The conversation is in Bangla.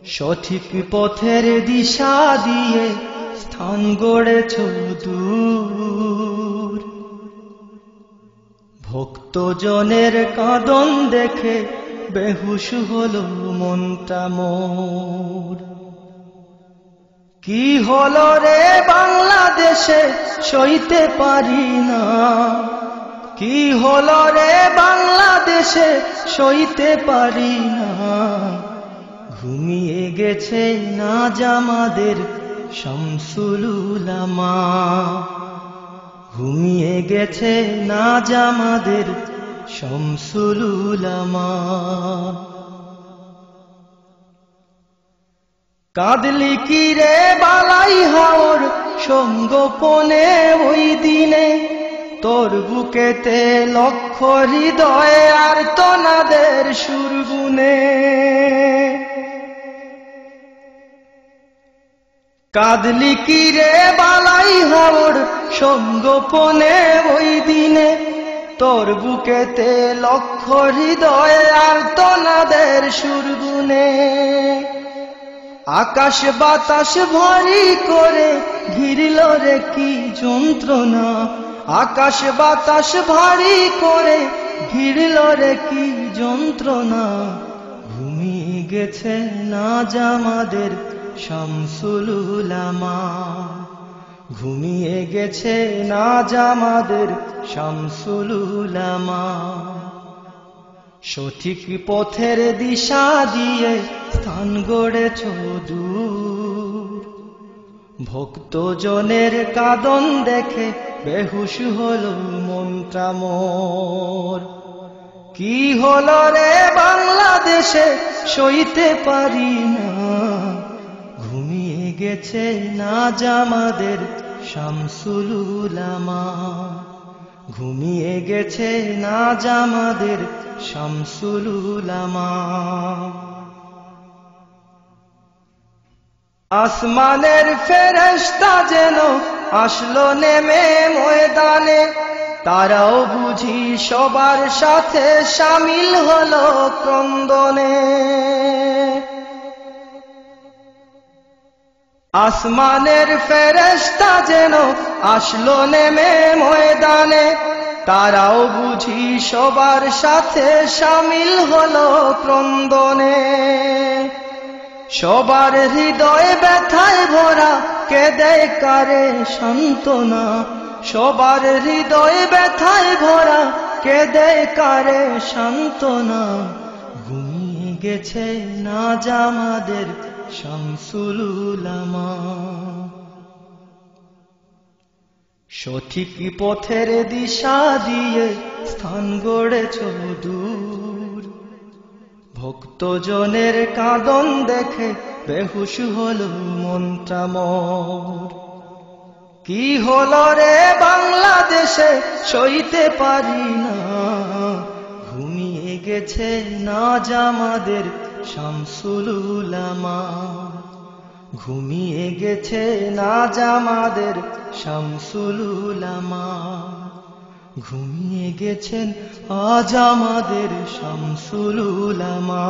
সঠিক পথের দিশা দিয়ে স্থান গড়েছ দূর, ভক্তজনের কাঁদন দেখে বেহুশ হলো মনটা মোর। কি হলো রে বাংলাদেশে সইতে পারি না, কি হলো রে বাংলাদেশে সইতে পারি না, ঘুমিয়ে গেছে নাজ আমাদের শামসুল উলামা, ঘুমিয়ে গেছে নাজ আমাদের শামসুল উলামা। কাঁদলি কি রে বালাই হাওর সঙ্গোপনে ওই দিনে, তোর বুকেতে লক্ষ হৃদয় আর তনাদের সুরগুনে। কাঁদলি কি রে বালাই হাওর সঙ্গোপনে ওই দিনে, তোর বুকেতে লক্ষ হৃদয় আর তনাদের সুরগুনে। আকাশ বাতাস ভারী করে ঘিরল রে কি যন্ত্রণা, আকাশ বাতাস ভারী করে ঘিরল রে কি যন্ত্রণা, ঘুমিয়ে গেছে নাজ আমাদের শামসুল উলামা, ঘুমিয়ে গেছে নাজ আমাদের শামসুল উলামা। সঠিক পথের দিশা দিয়ে স্থান গড়েছ দূর, ভক্তজনের কাঁদন দেখে বেহুশ হলো মনটা মোর। কি হলো রে বাংলাদেশে সইতে পারি না, ঘুমিয়ে গেছে নাজ আমাদের শামসুল উলামা, ঘুমিয়ে গেছে নাজ আমাদের শামসুল উলামা। আসমানের ফেরেশতা যেন আসলো নেমে ময়দানে, তারাও বুঝি সবার সাথে শামিল হলো ক্রন্দনে। আসমানের ফেরেশতা যেন আসলো নেমে ময়দানে, তারাও বুঝি সবার সাথে শামিল হলো ক্রন্দনে। সবার হৃদয় ব্যথায় ভরা কেঁদে কারে সান্ত্বনা, সবার হৃদয় ব্যথায় ভরা কেঁদে কারে সান্ত্বনা, ঘুমিয়ে গেছে নাজ আমাদের শামসুল উলামা। সঠিক পথের দিশা দিয়ে স্থান গড়েছ দূর, ভক্তজনের কাঁদন দেখে বেহুশ হলো মনটা মোর। কি হলো রে বাংলাদেশে সইতে পারি না, ঘুমিয়ে গেছে নাজ আমাদের শামসুল উলামা, ঘুমিয়ে গেছে নাজ আমাদের শামসুল উলামা, ঘুমিয়ে গেছেন আজ আমাদের শামসুল উলামা।